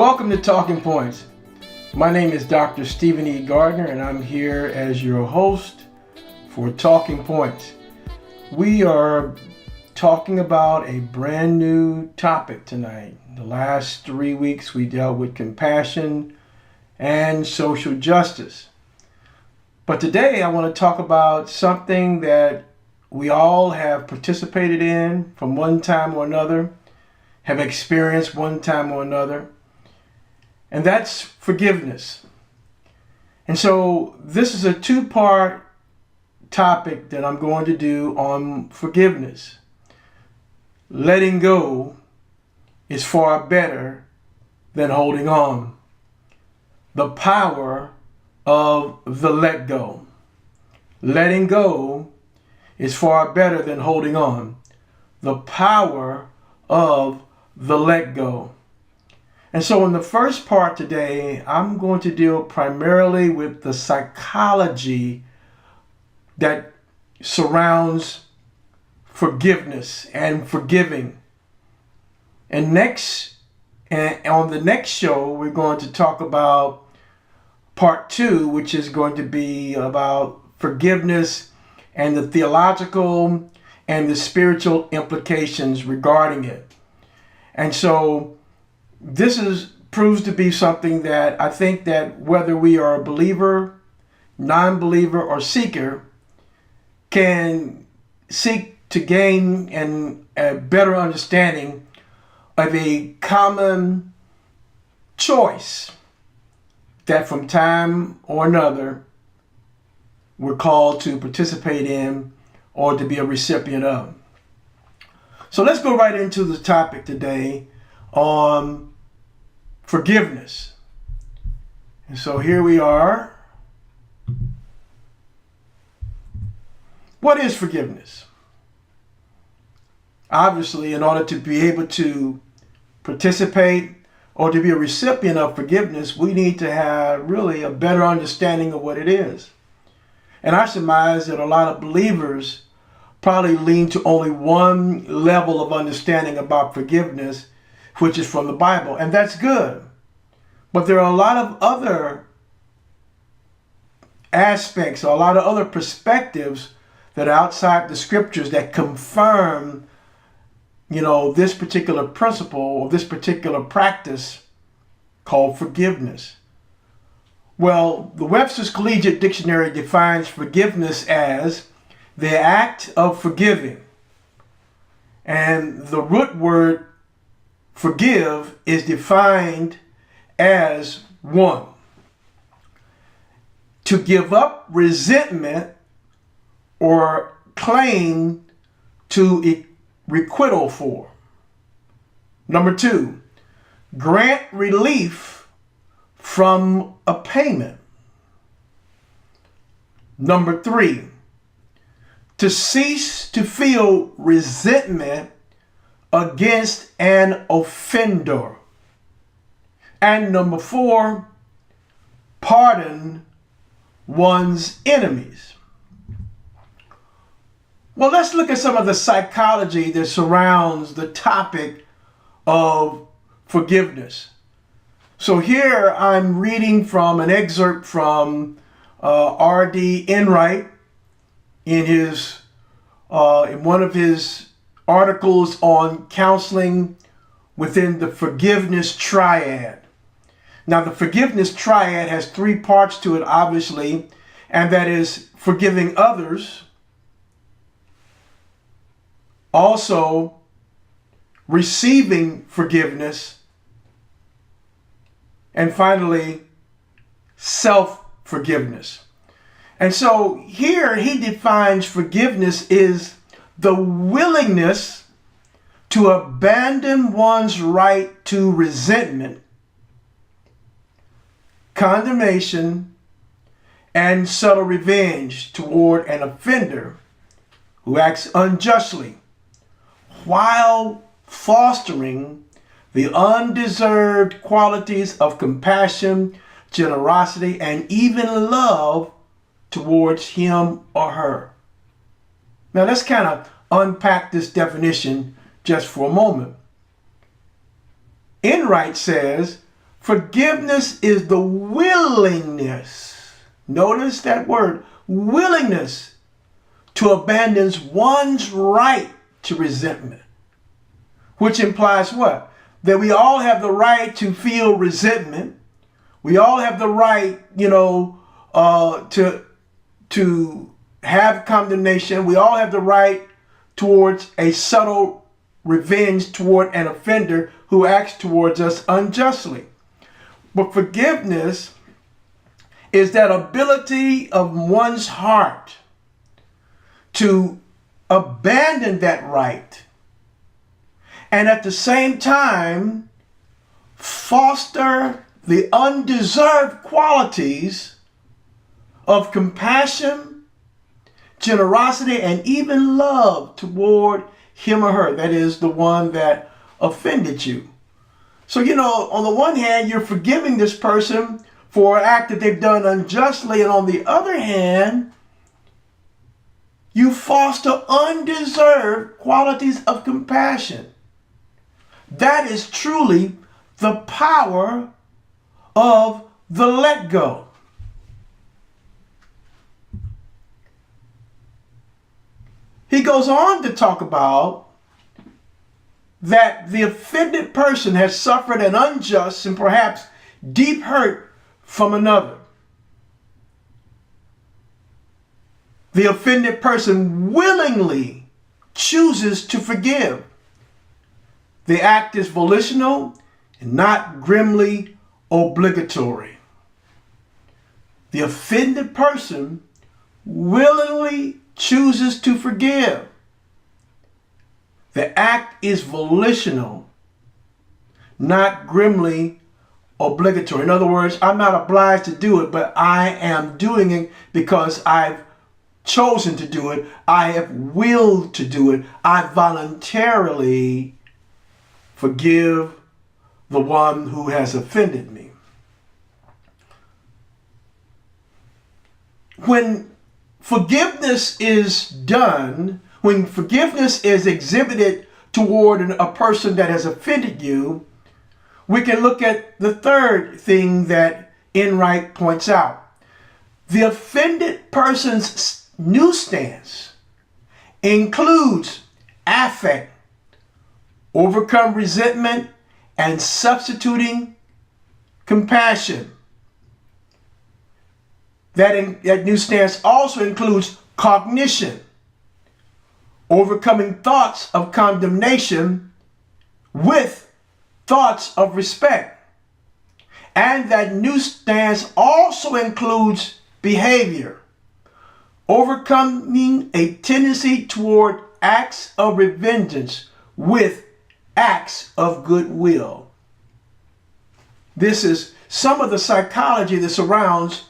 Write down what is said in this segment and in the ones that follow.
Welcome to Talking Points. My name is Dr. Stephen E. Gardner, and I'm here as your host for Talking Points. We are talking about a brand new topic tonight. The last 3 weeks we dealt with compassion and social justice. But today I want to talk about something that we all have participated in from one time or another, have experienced one time or another, and that's forgiveness. And so this is a two-part topic that I'm going to do on forgiveness. Letting go is far better than holding on. The power of the let go. Letting go is far better than holding on. The power of the let go. And so in the first part today, I'm going to deal primarily with the psychology that surrounds forgiveness and forgiving. And on the next show, we're going to talk about part 2, which is going to be about forgiveness and the theological and the spiritual implications regarding it. And so this proves to be something that I think that whether we are a believer, non-believer, or seeker, can seek to gain a better understanding of a common choice that from time or another we're called to participate in or to be a recipient of. So let's go right into the topic today on forgiveness. And so here we are. What is forgiveness? Obviously, in order to be able to participate or to be a recipient of forgiveness, we need to have really a better understanding of what it is. And I surmise that a lot of believers probably lean to only one level of understanding about forgiveness, which is from the Bible, and that's good. But there are a lot of other aspects, or a lot of other perspectives that are outside the scriptures that confirm, this particular principle or this particular practice called forgiveness. Well, the Webster's Collegiate Dictionary defines forgiveness as the act of forgiving. And the root word forgive is defined as 1, to give up resentment or claim to requital for. Number 2, grant relief from a payment. Number 3, to cease to feel resentment against an offender. And number 4, pardon one's enemies. Well, let's look at some of the psychology that surrounds the topic of forgiveness. So here I'm reading from an excerpt from R.D. Enright in one of his articles on counseling within the forgiveness triad. Now, the forgiveness triad has 3 parts to it, obviously, and that is forgiving others, also receiving forgiveness, and finally, self-forgiveness. And so here he defines forgiveness is the willingness to abandon one's right to resentment, condemnation, and subtle revenge toward an offender who acts unjustly, while fostering the undeserved qualities of compassion, generosity, and even love towards him or her. Now let's kind of unpack this definition just for a moment. Enright says Forgiveness is the willingness, notice that word, willingness to abandon one's right to resentment, which implies what? That we all have the right to feel resentment. We all have the right, to have condemnation. We all have the right towards a subtle revenge toward an offender who acts towards us unjustly. But forgiveness is that ability of one's heart to abandon that right and at the same time foster the undeserved qualities of compassion, generosity, and even love toward him or her. That is the one that offended you. So, on the one hand, you're forgiving this person for an act that they've done unjustly. And on the other hand, you foster undeserved qualities of compassion. That is truly the power of the let go. He goes on to talk about that the offended person has suffered an unjust and perhaps deep hurt from another. The offended person willingly chooses to forgive. The act is volitional and not grimly obligatory. The offended person willingly chooses to forgive. The act is volitional, not grimly obligatory. In other words, I'm not obliged to do it, but I am doing it because I've chosen to do it. I have willed to do it. I voluntarily forgive the one who has offended me. When forgiveness is done, when forgiveness is exhibited toward a person that has offended you, we can look at the third thing that Enright points out. The offended person's new stance includes affect, overcome resentment, and substituting compassion. That new stance also includes cognition, overcoming thoughts of condemnation with thoughts of respect. And that new stance also includes behavior, overcoming a tendency toward acts of revenge with acts of goodwill. This is some of the psychology that surrounds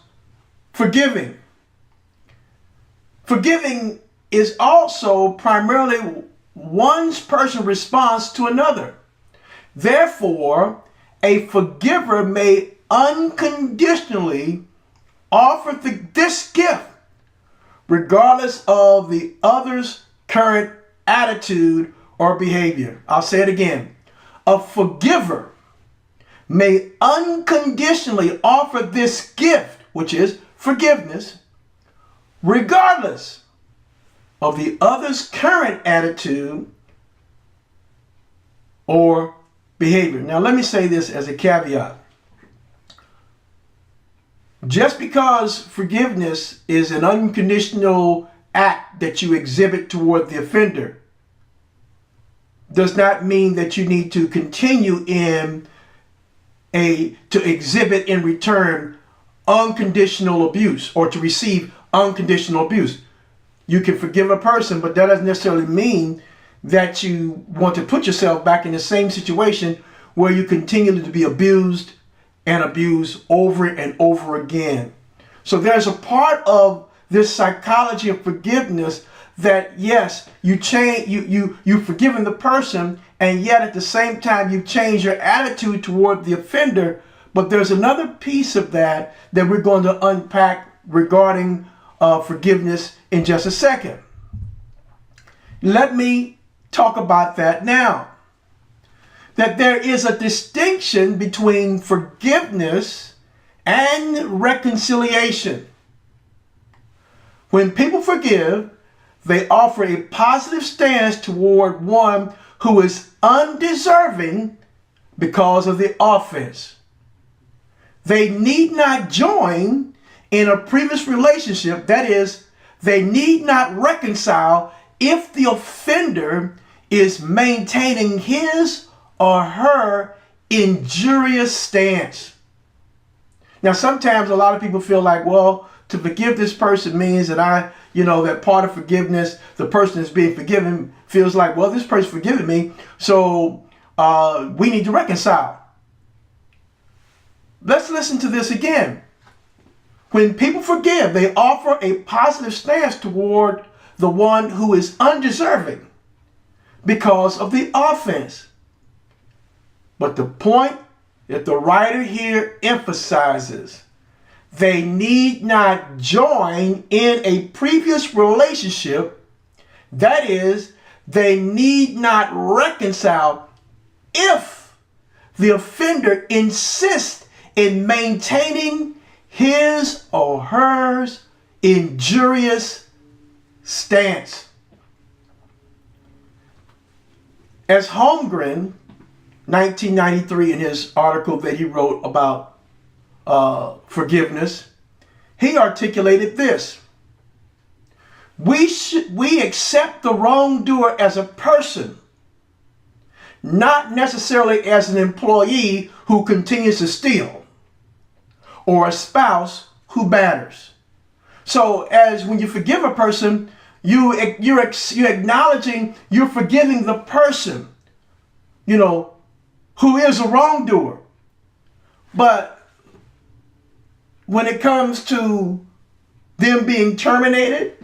forgiving. Forgiving is also primarily one person's response to another. Therefore, a forgiver may unconditionally offer this gift regardless of the other's current attitude or behavior. I'll say it again. A forgiver may unconditionally offer this gift, which is forgiveness, regardless of the other's current attitude or behavior. Now, let me say this as a caveat. Just because forgiveness is an unconditional act that you exhibit toward the offender does not mean that you need to continue to exhibit in return unconditional abuse or to receive unconditional abuse. You can forgive a person, but that doesn't necessarily mean that you want to put yourself back in the same situation where you continue to be abused and abused over and over again. So there's a part of this psychology of forgiveness that, yes, you've forgiven the person, and yet at the same time you've changed your attitude toward the offender. But there's another piece of that we're going to unpack regarding forgiveness in just a second. Let me talk about that now. that there is a distinction between forgiveness and reconciliation. When people forgive, they offer a positive stance toward one who is undeserving because of the offense. They need not join in a previous relationship. That is, they need not reconcile if the offender is maintaining his or her injurious stance. Now, sometimes a lot of people feel like, well, to forgive this person means that that part of forgiveness, the person that's being forgiven feels like, well, this person forgiven me, so we need to reconcile. Let's listen to this again. When people forgive, they offer a positive stance toward the one who is undeserving because of the offense. But the point that the writer here emphasizes, they need not join in a previous relationship. That is, they need not reconcile if the offender insists in maintaining his or her injurious stance. As Holmgren, 1993, in his article that he wrote about forgiveness, he articulated this: we accept the wrongdoer as a person, not necessarily as an employee who continues to steal or a spouse who batters. So as when you forgive a person, you're acknowledging, you're forgiving the person, who is a wrongdoer. But when it comes to them being terminated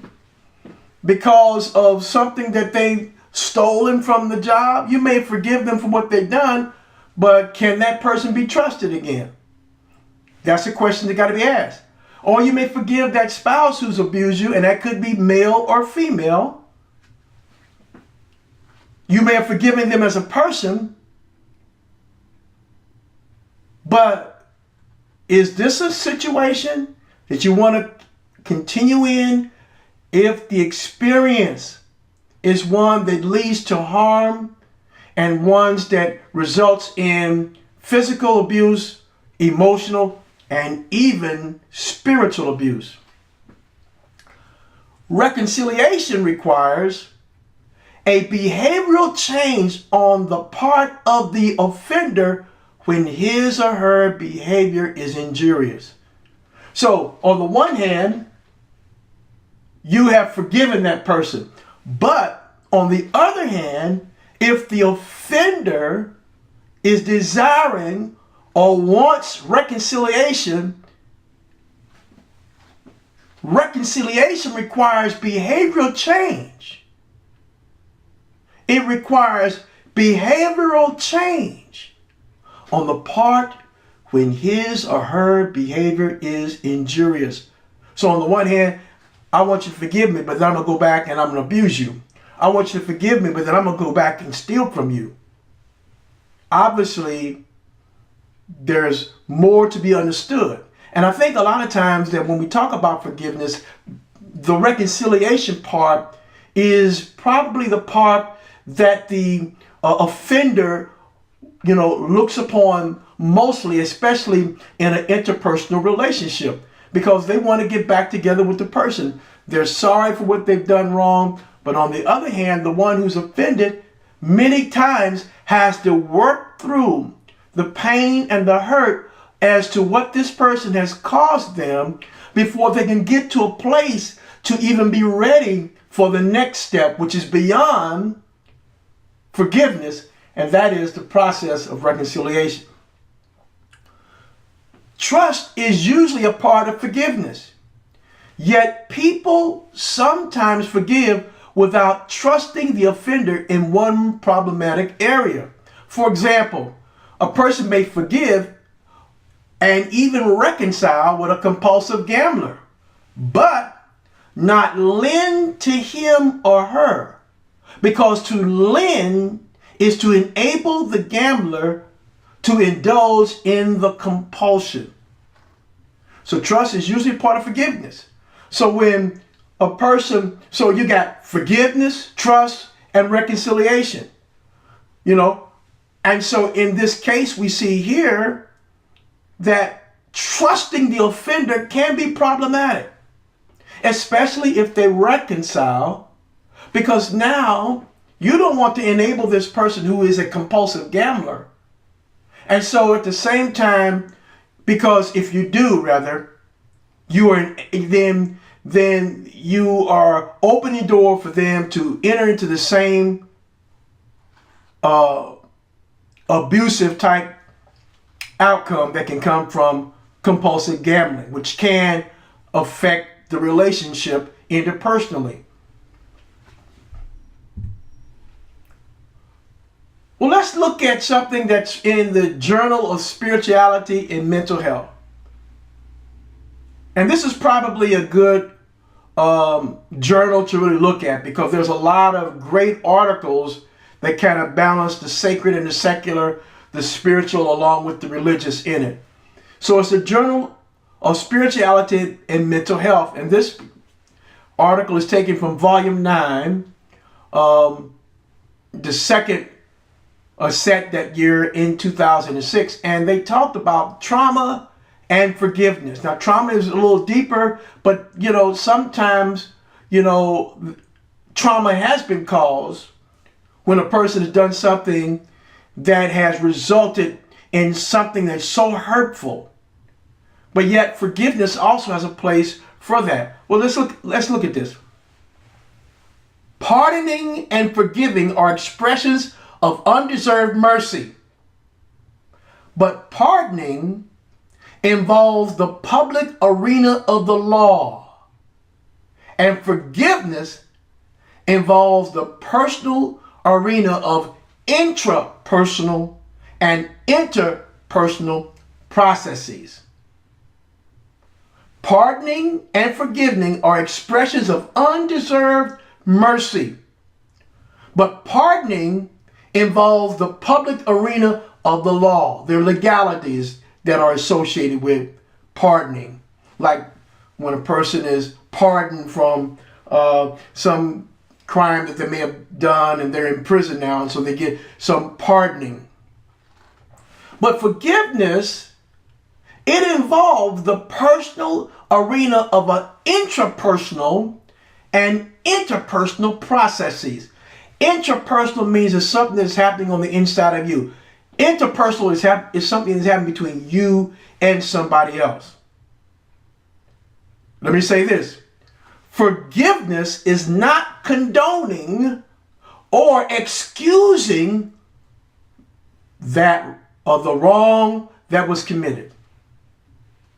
because of something that they've stolen from the job, you may forgive them for what they've done, but can that person be trusted again? That's a question that got to be asked. Or you may forgive that spouse who's abused you, and that could be male or female. You may have forgiven them as a person, but is this a situation that you want to continue in if the experience is one that leads to harm and ones that results in physical abuse, emotional, and even spiritual abuse? Reconciliation requires a behavioral change on the part of the offender when his or her behavior is injurious. So, on the one hand, you have forgiven that person. But on the other hand, if the offender is desiring or wants reconciliation, reconciliation requires behavioral change. It requires behavioral change on the part when his or her behavior is injurious. So on the one hand, I want you to forgive me, but then I'm going to go back and I'm going to abuse you. I want you to forgive me, but then I'm going to go back and steal from you. Obviously, there's more to be understood. And I think a lot of times that when we talk about forgiveness, the reconciliation part is probably the part that the offender, looks upon mostly, especially in an interpersonal relationship, because they want to get back together with the person. They're sorry for what they've done wrong. But on the other hand, the one who's offended many times has to work through the pain and the hurt as to what this person has caused them before they can get to a place to even be ready for the next step, which is beyond forgiveness, and that is the process of reconciliation. Trust is usually a part of forgiveness, yet people sometimes forgive without trusting the offender in one problematic area. For example, a person may forgive and even reconcile with a compulsive gambler, but not lend to him or her, because to lend is to enable the gambler to indulge in the compulsion. So trust is usually part of forgiveness. So when a person, so you got forgiveness, trust, and reconciliation, And so in this case, we see here that trusting the offender can be problematic, especially if they reconcile, because now you don't want to enable this person who is a compulsive gambler. And so at the same time, because if you do, rather, you are then you are opening the door for them to enter into the same abusive type outcome that can come from compulsive gambling, which can affect the relationship interpersonally. Well, let's look at something that's in the Journal of Spirituality and Mental Health. And this is probably a good journal to really look at, because there's a lot of great articles that kind of balance the sacred and the secular, the spiritual along with the religious in it. So it's the Journal of Spirituality and Mental Health. And this article is taken from volume 9, the second set that year in 2006. And they talked about trauma and forgiveness. Now, trauma is a little deeper, but, sometimes, trauma has been caused when a person has done something that has resulted in something that's so hurtful. But yet forgiveness also has a place for that. Well, let's look at this. Pardoning and forgiving are expressions of undeserved mercy. But pardoning involves the public arena of the law, and forgiveness involves the personal arena of intrapersonal and interpersonal processes. Pardoning and forgiving are expressions of undeserved mercy, but pardoning involves the public arena of the law. There are legalities that are associated with pardoning, like when a person is pardoned from some crime that they may have done and they're in prison now, and so they get some pardoning. But forgiveness, it involves the personal arena of an intrapersonal and interpersonal processes. Intrapersonal means it's something that's happening on the inside of you. Interpersonal is something that's happening between you and somebody else. Let me say this. Forgiveness is not condoning or excusing that or the wrong that was committed.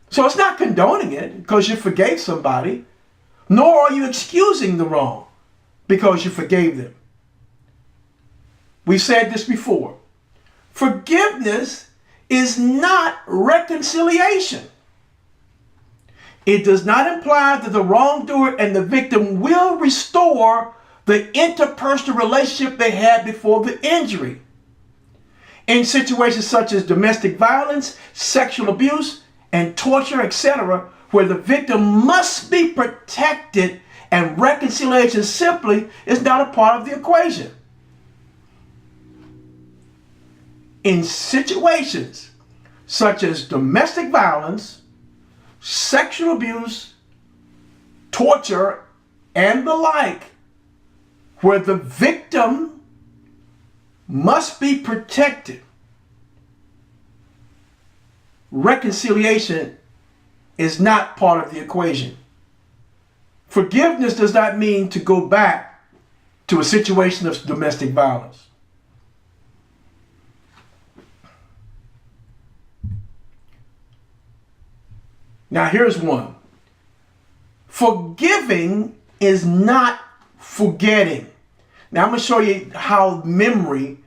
So it's not condoning it because you forgave somebody, nor are you excusing the wrong because you forgave them. We said this before. Forgiveness is not reconciliation. It does not imply that the wrongdoer and the victim will restore the interpersonal relationship they had before the injury. In situations such as domestic violence, sexual abuse, and torture, etc., where the victim must be protected and reconciliation simply is not a part of the equation. In situations such as domestic violence, sexual abuse, torture, and the like, where the victim must be protected, reconciliation is not part of the equation. Forgiveness does not mean to go back to a situation of domestic violence. Now here's one. Forgiving is not forgetting. Now I'm going to show you how memory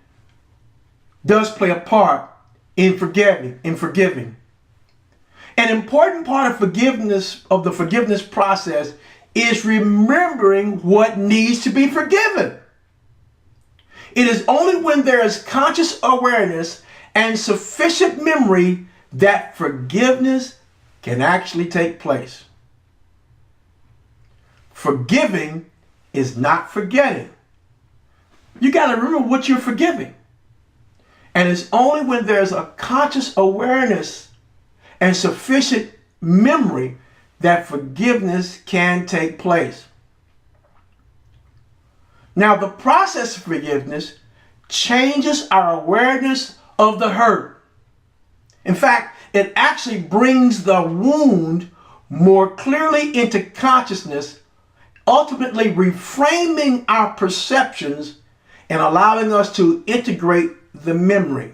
does play a part in forgiving. An important part of forgiveness, of the forgiveness process, is remembering what needs to be forgiven. It is only when there is conscious awareness and sufficient memory that forgiveness can actually take place. Forgiving is not forgetting. You got to remember what you're forgiving. And it's only when there's a conscious awareness and sufficient memory that forgiveness can take place. Now, the process of forgiveness changes our awareness of the hurt. In fact, it actually brings the wound more clearly into consciousness, ultimately reframing our perceptions and allowing us to integrate the memory.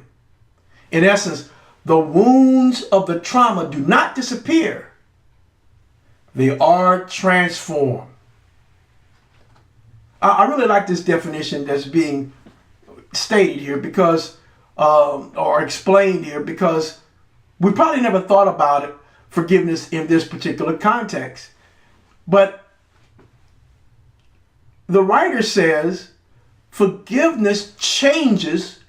In essence, the wounds of the trauma do not disappear. They are transformed. I really like this definition that's being stated here because, or explained here, because we probably never thought about it, forgiveness in this particular context. But the writer says forgiveness changes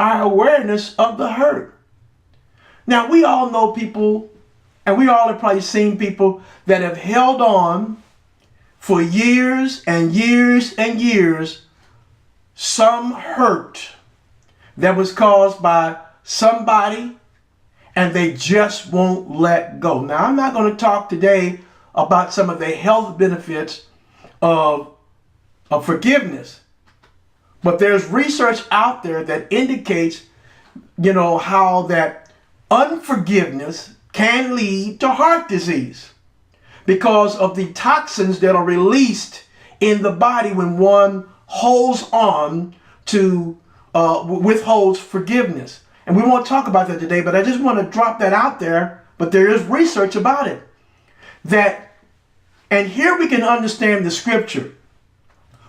our awareness of the hurt. Now, we all know people, and we all have probably seen people that have held on for years and years and years some hurt that was caused by somebody, and they just won't let go. Now, I'm not going to talk today about some of the health benefits of forgiveness, but there's research out there that indicates, how that unforgiveness can lead to heart disease because of the toxins that are released in the body when one holds on to, withholds forgiveness. And we won't talk about that today, but I just want to drop that out there. But there is research about it. And here we can understand the scripture,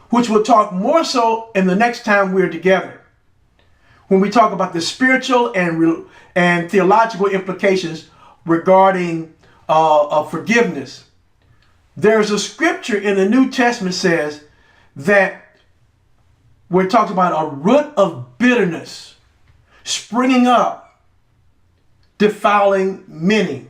which we'll talk more so in the next time we're together, when we talk about the spiritual and theological implications regarding forgiveness. There's a scripture in the New Testament says that where it talks about a root of bitterness springing up, defiling many.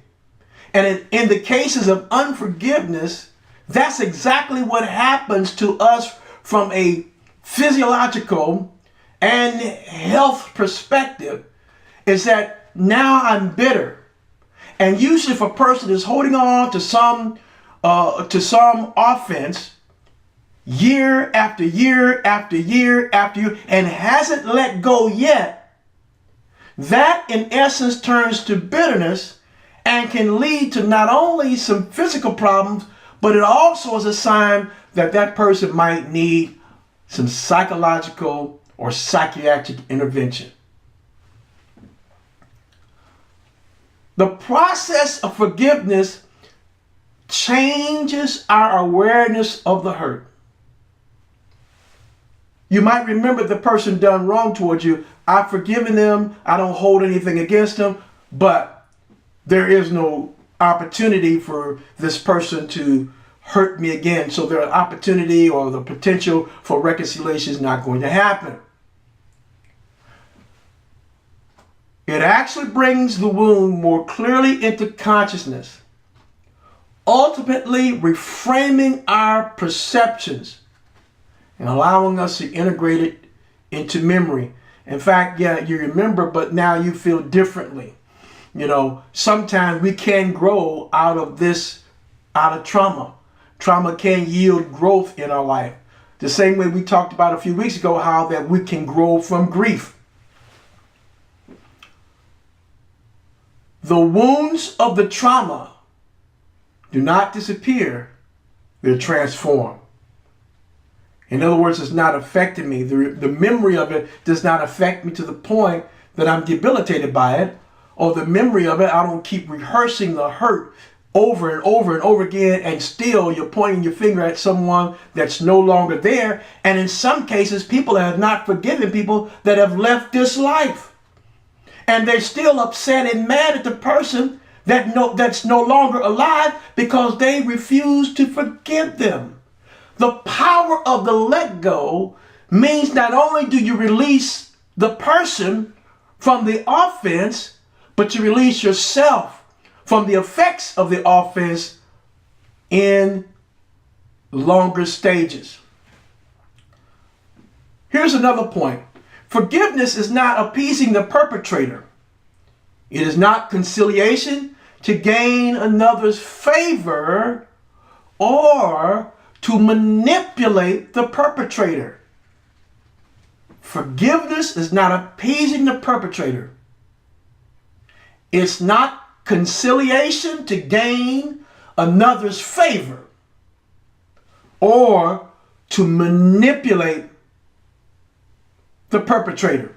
And in the cases of unforgiveness, that's exactly what happens to us from a physiological and health perspective, is that now I'm bitter. And usually if a person is holding on to some offense year after year after year after year and hasn't let go yet, that in essence turns to bitterness and can lead to not only some physical problems, but it also is a sign that that person might need some psychological or psychiatric intervention. The process of forgiveness changes our awareness of the hurt. You might remember the person done wrong towards you. I've forgiven them. I don't hold anything against them, but there is no opportunity for this person to hurt me again. So the opportunity or the potential for reconciliation is not going to happen. It actually brings the wound more clearly into consciousness, ultimately reframing our perceptions and allowing us to integrate it into memory. In fact, you remember, but now you feel differently. Sometimes we can grow out of trauma. Trauma can yield growth in our life. The same way we talked about a few weeks ago, how that we can grow from grief. The wounds of the trauma do not disappear, they're transformed. In other words, it's not affecting me. The memory of it does not affect me to the point that I'm debilitated by it, or the memory of it, I don't keep rehearsing the hurt over and over and over again, and still you're pointing your finger at someone that's no longer there. And in some cases, people have not forgiven people that have left this life. And they're still upset and mad at the person that's no longer alive because they refuse to forgive them. The power of the let go means not only do you release the person from the offense, but you release yourself from the effects of the offense in longer stages. Here's another point. Forgiveness is not appeasing the perpetrator. It is not conciliation to gain another's favor or to manipulate the perpetrator. Forgiveness is not appeasing the perpetrator. It's not conciliation to gain another's favor or to manipulate the perpetrator.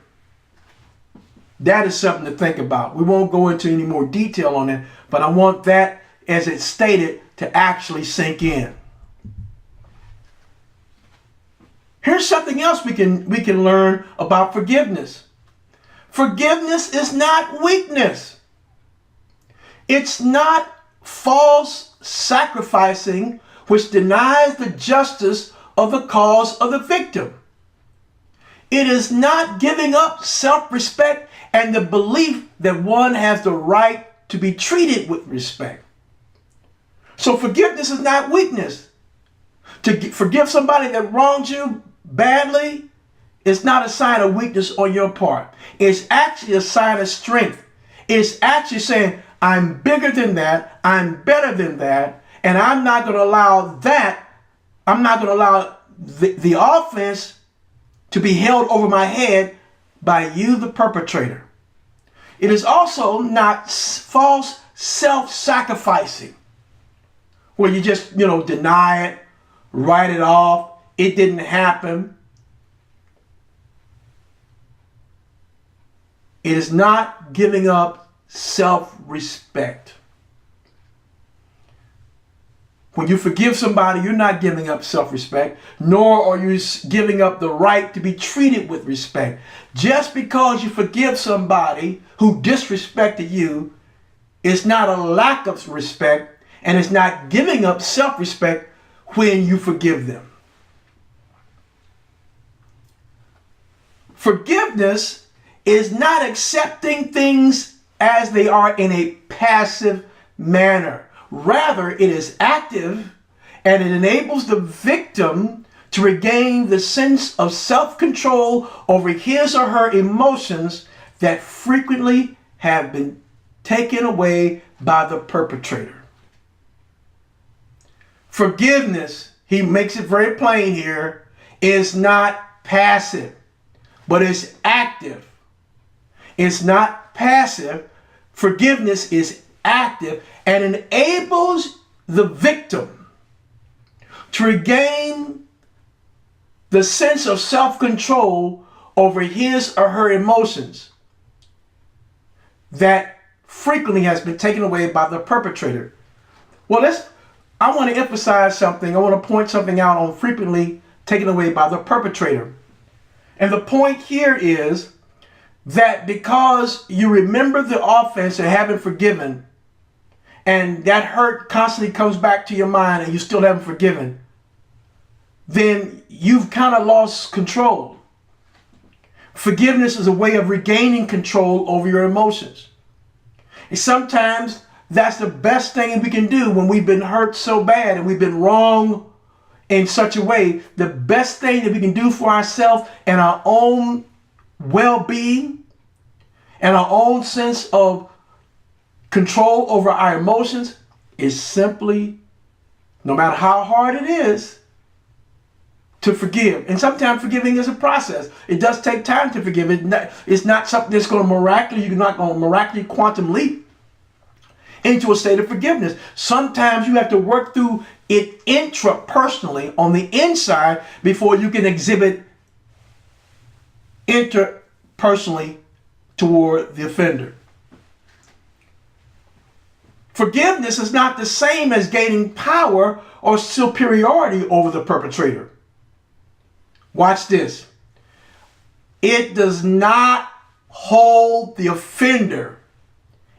That is something to think about. We won't go into any more detail on it, but I want that, as it's stated, to actually sink in. Here's something else we can learn about forgiveness. Forgiveness is not weakness. It's not false sacrificing which denies the justice of the cause of the victim. It is not giving up self-respect and the belief that one has the right to be treated with respect. So forgiveness is not weakness. To forgive somebody that wronged you badly is not a sign of weakness on your part. It's actually a sign of strength. It's actually saying, I'm bigger than that, I'm better than that, and I'm not going to allow that, I'm not going to allow the offense to be held over my head by you, the perpetrator. It is also not false self-sacrificing, where you just, deny it, write it off, it didn't happen. It is not giving up self-respect. When you forgive somebody, you're not giving up self-respect, nor are you giving up the right to be treated with respect. Just because you forgive somebody who disrespected you, it's not a lack of respect, and it's not giving up self-respect when you forgive them. Forgiveness is not accepting things as they are in a passive manner. Rather, it is active, and it enables the victim to regain the sense of self-control over his or her emotions that frequently have been taken away by the perpetrator. Forgiveness, he makes it very plain here, is not passive, but it's active. It's not passive. Forgiveness is active and enables the victim to regain the sense of self-control over his or her emotions that frequently has been taken away by the perpetrator. Well, I want to emphasize something. I want to point something out on frequently taken away by the perpetrator. And the point here is that because you remember the offense and haven't forgiven, and that hurt constantly comes back to your mind and you still haven't forgiven, then you've kind of lost control. Forgiveness is a way of regaining control over your emotions. And sometimes that's the best thing we can do when we've been hurt so bad and we've been wrong in such a way. The best thing that we can do for ourselves and our own well-being and our own sense of control over our emotions is simply, no matter how hard it is, to forgive. And sometimes forgiving is a process. It does take time to forgive. It's not something that's going to miraculously, you're not going to miraculously quantum leap into a state of forgiveness. Sometimes you have to work through it intrapersonally on the inside before you can exhibit interpersonally toward the offender. Forgiveness is not the same as gaining power or superiority over the perpetrator. Watch this. It does not hold the offender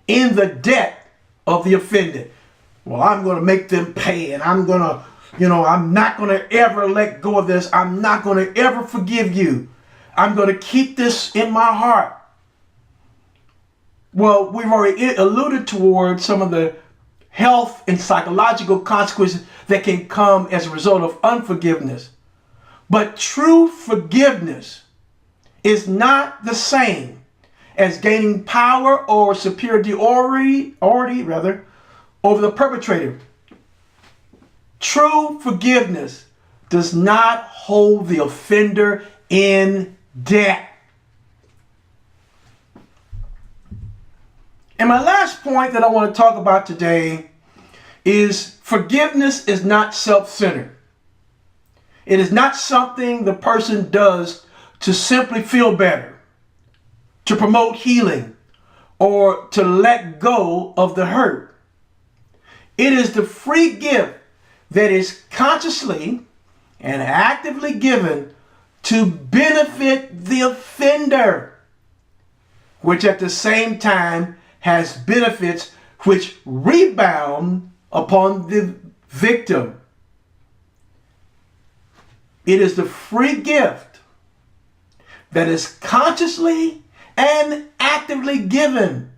in the debt of the offended. Well, I'm going to make them pay, and I'm going to I'm not going to ever let go of this. I'm not going to ever forgive you. I'm going to keep this in my heart. Well, we've already alluded toward some of the health and psychological consequences that can come as a result of unforgiveness. But true forgiveness is not the same as gaining power or superiority over the perpetrator. True forgiveness does not hold the offender in debt. And my last point that I want to talk about today is forgiveness is not self-centered. It is not something the person does to simply feel better, to promote healing, or to let go of the hurt. It is the free gift that is consciously and actively given to benefit the offender, which at the same time has benefits which rebound upon the victim. It is the free gift that is consciously and actively given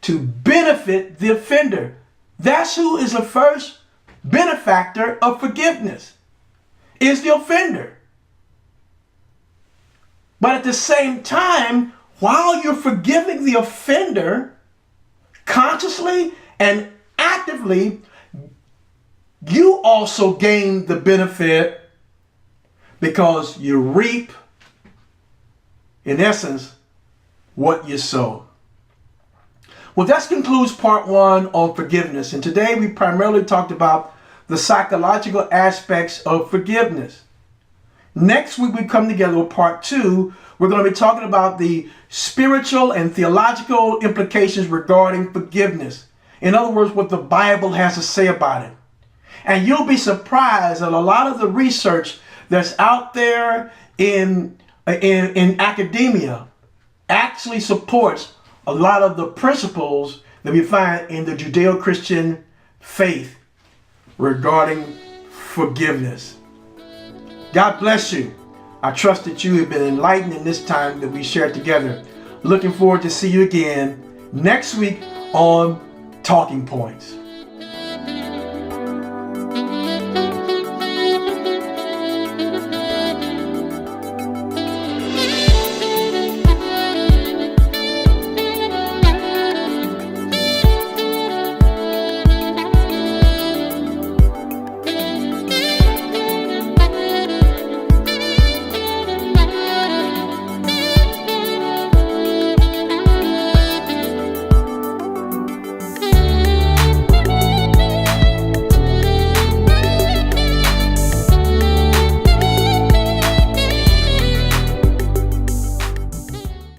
to benefit the offender. That's who is the first benefactor of forgiveness, is the offender. But at the same time, while you're forgiving the offender, consciously and actively, you also gain the benefit because you reap, in essence, what you sow. Well, that concludes part one on forgiveness. And today we primarily talked about the psychological aspects of forgiveness. Next week we come together with part two. We're going to be talking about the spiritual and theological implications regarding forgiveness. In other words, what the Bible has to say about it. And you'll be surprised at a lot of the research that's out there in academia actually supports a lot of the principles that we find in the Judeo-Christian faith regarding forgiveness. God bless you. I trust that you have been enlightened in this time that we shared together. Looking forward to see you again next week on Talking Points.